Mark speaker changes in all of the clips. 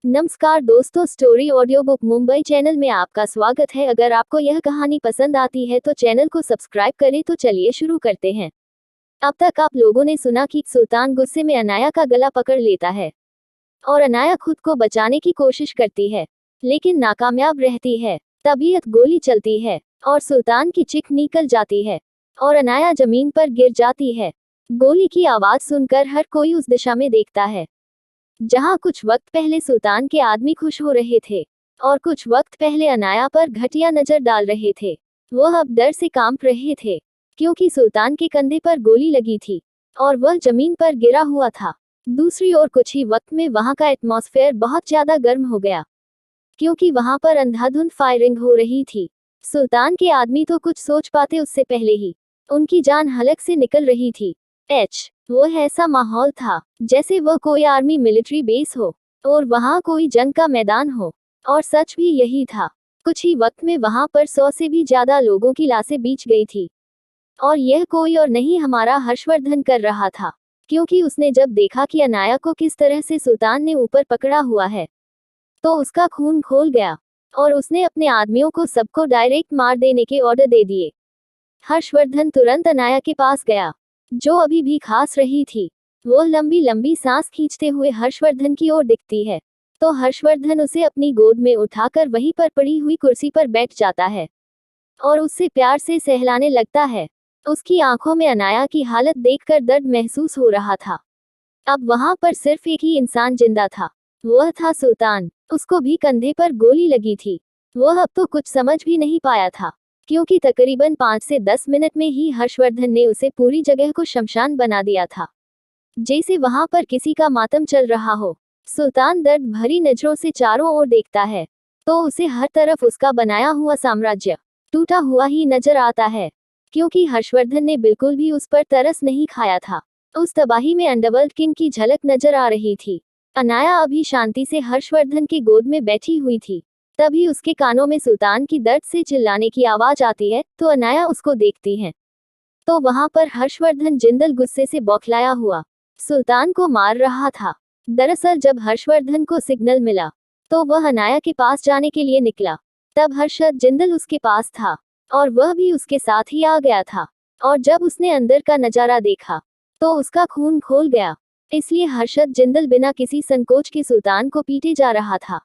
Speaker 1: नमस्कार दोस्तों, story audio book Mumbai channel में आपका स्वागत है। अगर आपको यह कहानी पसंद आती है तो चैनल को सब्सक्राइब करें। तो चलिए शुरू करते हैं। अब तक आप लोगों ने सुना कि सुल्तान गुस्से में अनाया का गला पकड़ लेता है और अनाया खुद को बचाने की कोशिश करती है, लेकिन नाकामयाब रहती है। तबीयत गोली चलती है और सुल्तान की चिख निकल जाती है और अनाया जमीन पर गिर जाती है। गोली की आवाज सुनकर हर कोई उस दिशा में देखता है जहां कुछ वक्त पहले सुल्तान के आदमी खुश हो रहे थे और कुछ वक्त पहले अनाया पर घटिया नजर डाल रहे थे। वह अब डर से कांप रहे थे क्योंकि सुल्तान के कंधे पर गोली लगी थी और वह जमीन पर गिरा हुआ था। दूसरी ओर कुछ ही वक्त में वहां का एटमॉस्फेयर बहुत ज्यादा गर्म हो गया क्योंकि वहां पर अंधाधुंध फायरिंग हो रही थी। सुल्तान के आदमी तो कुछ सोच पाते उससे पहले ही उनकी जान हलक से निकल रही थी। वो ऐसा माहौल था जैसे वह कोई आर्मी मिलिट्री बेस हो और वहां कोई जंग का मैदान हो, और सच भी यही था। कुछ ही वक्त में वहां पर 100 से भी ज्यादा लोगों की लाशें बीच गई थी और यह कोई और नहीं हमारा हर्षवर्धन कर रहा था, क्योंकि उसने जब देखा कि अनाया को किस तरह से सुल्तान ने ऊपर पकड़ा हुआ है तो उसका खून खोल गया और उसने अपने आदमियों को सबको डायरेक्ट मार देने के ऑर्डर दे दिए। हर्षवर्धन तुरंत अनाया के पास गया जो अभी भी खांस रही थी। वो लंबी लंबी सांस खींचते हुए हर्षवर्धन की ओर दिखती है तो हर्षवर्धन उसे अपनी गोद में उठाकर वहीं पर पड़ी हुई कुर्सी पर बैठ जाता है और उससे प्यार से सहलाने लगता है। उसकी आंखों में अनाया की हालत देखकर दर्द महसूस हो रहा था। अब वहां पर सिर्फ एक ही इंसान जिंदा था, वह था सुल्तान। उसको भी कंधे पर गोली लगी थी। वह अब तो कुछ समझ भी नहीं पाया था क्योंकि तकरीबन 5 से 10 मिनट में ही हर्षवर्धन ने उसे पूरी जगह को शमशान बना दिया था, जैसे वहां पर किसी का मातम चल रहा हो। सुल्तान दर्द भरी नजरों से चारों ओर देखता है तो उसे हर तरफ उसका बनाया हुआ साम्राज्य टूटा हुआ ही नजर आता है, क्योंकि हर्षवर्धन ने बिल्कुल भी उस पर तरस नहीं खाया था। उस तबाही में अंडरवर्ल्ड किंग की झलक नजर आ रही थी। अनाया अभी शांति से हर्षवर्धन की गोद में बैठी हुई थी। तभी उसके कानों में सुल्तान की दर्द से चिल्लाने की आवाज आती है तो अनाया उसको देखती है तो वहां पर हर्षवर्धन जिंदल गुस्से से बौखलाया हुआ सुल्तान को मार रहा था। दरअसल जब हर्षवर्धन को सिग्नल मिला तो वह अनाया के पास जाने के लिए निकला। तब हर्षद जिंदल उसके पास था और वह भी उसके साथ ही आ गया था, और जब उसने अंदर का नजारा देखा तो उसका खून खोल गया। इसलिए हर्षद जिंदल बिना किसी संकोच के सुल्तान को पीटे जा रहा था।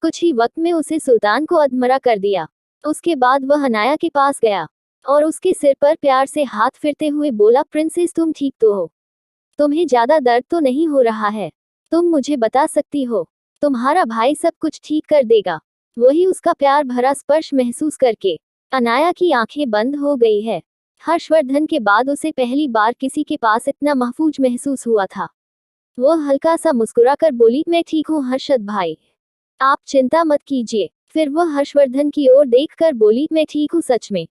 Speaker 1: कुछ ही वक्त में उसे सुल्तान को अधमरा कर दिया। उसके बाद वह अनाया के पास गया और उसके सिर पर प्यार से हाथ फिरते हुए बोला, प्रिंसेस तुम ठीक तो हो? तुम्हें ज्यादा दर्द तो नहीं हो रहा है? तुम मुझे बता सकती हो? तुम्हारा भाई सब कुछ ठीक कर देगा। वही उसका प्यार भरा स्पर्श महसूस करके अनाया की आंखें बंद हो गई है। हर्षवर्धन के बाद उसे पहली बार किसी के पास इतना महफूज महसूस हुआ था। वो हल्का सा मुस्कुराकर बोली, मैं ठीक हूँ हर्षद भाई, आप चिंता मत कीजिए। फिर वह हर्षवर्धन की ओर देखकर बोली, मैं ठीक हूँ सच में,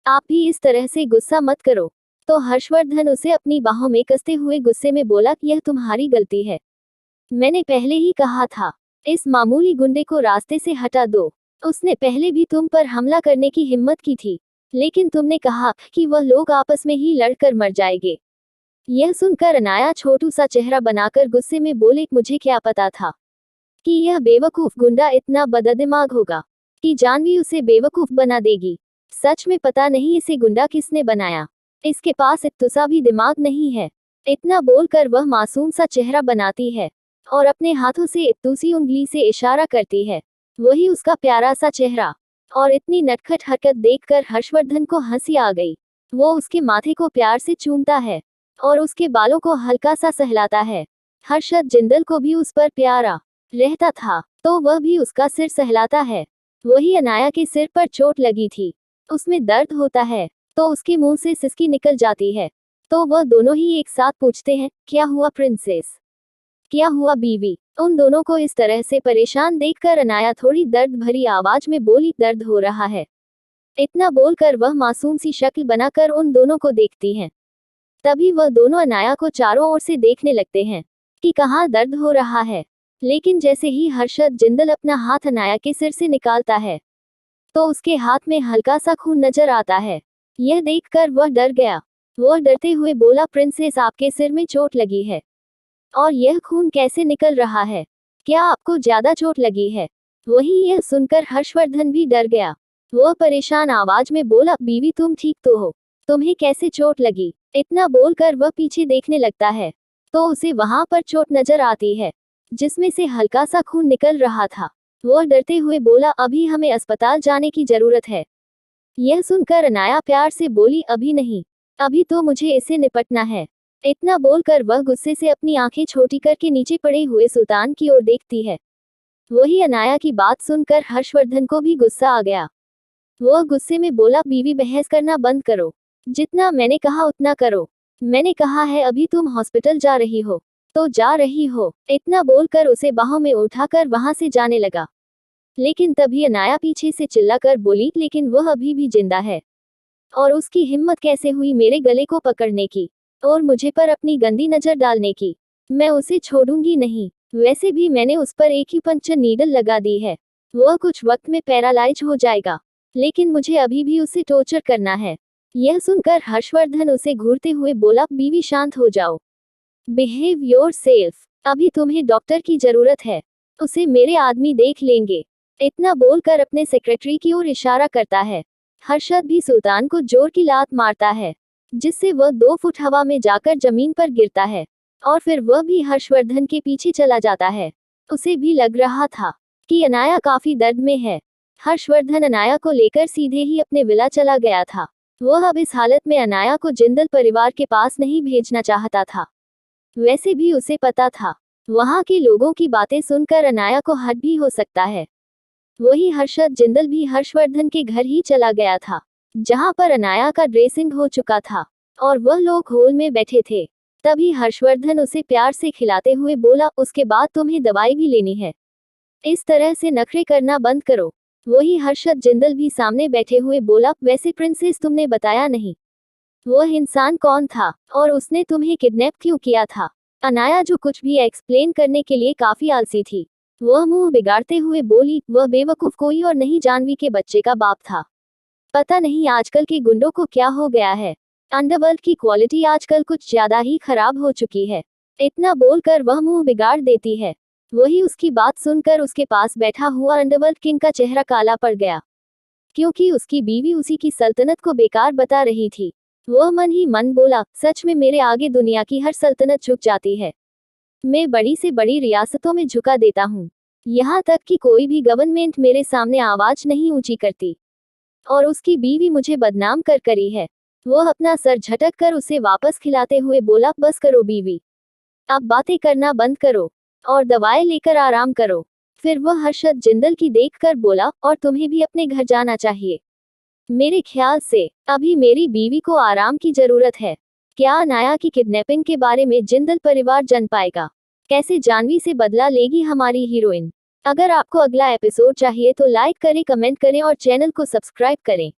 Speaker 1: आप भी इस तरह से गुस्सा मत करो। तो हर्षवर्धन उसे अपनी बाहों में कसते हुए गुस्से में बोला, यह तुम्हारी गलती है। मैंने पहले ही कहा था, इस मामूली गुंडे को रास्ते से हटा दो। उसने पहले भी तुम पर हमला करने की हिम्मत की थी, लेकिन तुमने कहा कि वह लोग आपस में ही लड़कर मर जाएंगे। यह सुनकर अनाया छोटू सा चेहरा बनाकर गुस्से में बोले, मुझे क्या पता था कि यह बेवकूफ गुंडा इतना बददिमाग होगा कि जानवी उसे बेवकूफ बना देगी। सच में पता नहीं इसे गुंडा किसने बनाया, इसके पास इतना भी दिमाग नहीं है। इतना बोलकर वह मासूम सा चेहरा बनाती है और अपने हाथों से इतूसी उंगली से इशारा करती है, वही उसका प्यारा सा चेहरा। और इतनी नटखट हरकत देखकर हर्षवर्धन को हंसी आ गई। वो उसके माथे को प्यार से चूमता है और उसके बालों को हल्का सा सहलाता है। हर्षद जिंदल को भी उस पर प्यारा रहता था तो वह भी उसका सिर सहलाता है। वही अनाया के सिर पर चोट लगी थी, उसमें दर्द होता है तो उसके मुंह से सिसकी निकल जाती है। तो वह दोनों ही एक साथ पूछते हैं, क्या हुआ प्रिंसेस, क्या हुआ बीवी? उन दोनों को इस तरह से परेशान देखकर अनाया थोड़ी दर्द भरी आवाज में बोली, दर्द हो रहा है। इतना बोलकर वह मासूम सी शक्ल बनाकर उन दोनों को देखती हैं। तभी वह दोनों अनाया को चारों ओर से देखने लगते हैं कि कहाँ दर्द हो रहा है। लेकिन जैसे ही हर्षद जिंदल अपना हाथ अनाया के सिर से निकालता है तो उसके हाथ में हल्का सा खून नजर आता है। यह देखकर वह डर गया। वह डरते हुए बोला, प्रिंसेस आपके सिर में चोट लगी है और यह खून कैसे निकल रहा है? क्या आपको ज्यादा चोट लगी है? वही यह सुनकर हर्षवर्धन भी डर गया। वह परेशान आवाज में बोला, बीवी तुम ठीक तो हो? तुम्हें कैसे चोट लगी? इतना बोलकर वह पीछे देखने लगता है तो उसे वहां पर चोट नजर आती है जिसमें से हल्का सा खून निकल रहा था। वह डरते हुए बोला, अभी हमें अस्पताल जाने की जरूरत है। यह सुनकर अनाया प्यार से बोली, अभी नहीं, अभी तो मुझे इससे निपटना है। इतना बोलकर वह गुस्से से अपनी आंखें छोटी करके नीचे पड़े हुए सुल्तान की ओर देखती है। वही अनाया की बात सुनकर हर्षवर्धन को भी गुस्सा आ गया। वह गुस्से में बोला, बीवी बहस करना बंद करो, जितना मैंने कहा उतना करो। मैंने कहा है अभी तुम हॉस्पिटल जा रही हो तो जा रही हो। इतना बोलकर उसे बाहों में उठाकर वहां से जाने लगा। लेकिन तभी अनाया पीछे से चिल्लाकर बोली, लेकिन वह अभी भी जिंदा है और उसकी हिम्मत कैसे हुई मेरे गले को पकड़ने की और मुझे पर अपनी गंदी नजर डालने की? मैं उसे छोड़ूंगी नहीं। वैसे भी मैंने उस पर एक्यूपंक्चर नीडल लगा दी है। वह कुछ वक्त में पैरालाइज हो जाएगा, लेकिन मुझे अभी भी उसे टॉर्चर करना है। यह सुनकर हर्षवर्धन उसे घूरते हुए बोला, बीवी शांत हो जाओ, बिहेव योर सेल्फ, अभी तुम्हें डॉक्टर की जरूरत है, उसे मेरे आदमी देख लेंगे। इतना बोलकर अपने सेक्रेटरी की ओर इशारा करता है। हर्षद भी सुल्तान को जोर की लात मारता है जिससे वह 2 फुट हवा में जाकर जमीन पर गिरता है और फिर वह भी हर्षवर्धन के पीछे चला जाता है। उसे भी लग रहा था कि अनाया काफी दर्द में है। हर्षवर्धन अनाया को लेकर सीधे ही अपने विला चला गया था। वह अब इस हालत में अनाया को जिंदल परिवार के पास नहीं भेजना चाहता था। वैसे भी उसे पता था वहां के लोगों की बातें सुनकर अनाया को हर्ट भी हो सकता है। वही हर्षद जिंदल भी हर्षवर्धन के घर ही चला गया था जहां पर अनाया का ड्रेसिंग हो चुका था और वह लोग हॉल में बैठे थे। तभी हर्षवर्धन उसे प्यार से खिलाते हुए बोला, उसके बाद तुम्हें दवाई भी लेनी है, इस तरह से नखरे करना बंद करो। वही हर्षद जिंदल भी सामने बैठे हुए बोला, वैसे प्रिंसेस तुमने बताया नहीं, वह इंसान कौन था और उसने तुम्हें किडनैप क्यों किया था? अनाया जो कुछ भी एक्सप्लेन करने के लिए काफी आलसी थी, वह मुंह बिगाड़ते हुए बोली, वह बेवकूफ कोई और नहीं, जानवी के बच्चे का बाप था। पता नहीं आजकल के गुंडों को क्या हो गया है, अंडरवर्ल्ड की क्वालिटी आजकल कुछ ज्यादा ही खराब हो चुकी है। इतना बोलकर वह मुंह बिगाड़ देती है। वही उसकी बात सुनकर उसके पास बैठा हुआ अंडरवर्ल्ड किंग का चेहरा काला पड़ गया क्योंकि उसकी बीवी उसी की सल्तनत को बेकार बता रही थी। वह मन ही मन बोला, सच में मेरे आगे दुनिया की हर सल्तनत झुक जाती है। मैं बड़ी से बड़ी रियासतों में झुका देता हूँ, यहाँ तक कि कोई भी गवर्नमेंट मेरे सामने आवाज नहीं ऊंची करती। और उसकी बीवी मुझे बदनाम कर करी है। वह अपना सर झटक कर उसे वापस खिलाते हुए बोला, बस करो बीवी, अब बातें करना बंद करो और दवाएं लेकर आराम करो। फिर वह हर्षद जिंदल की देखकर बोला, और तुम्हें भी अपने घर जाना चाहिए। मेरे ख्याल से अभी मेरी बीवी को आराम की जरूरत है। क्या अनाया की किडनैपिंग के बारे में जिंदल परिवार जान पाएगा? कैसे जानवी से बदला लेगी हमारी हीरोइन? अगर आपको अगला एपिसोड चाहिए तो लाइक करें, कमेंट करें और चैनल को सब्सक्राइब करें।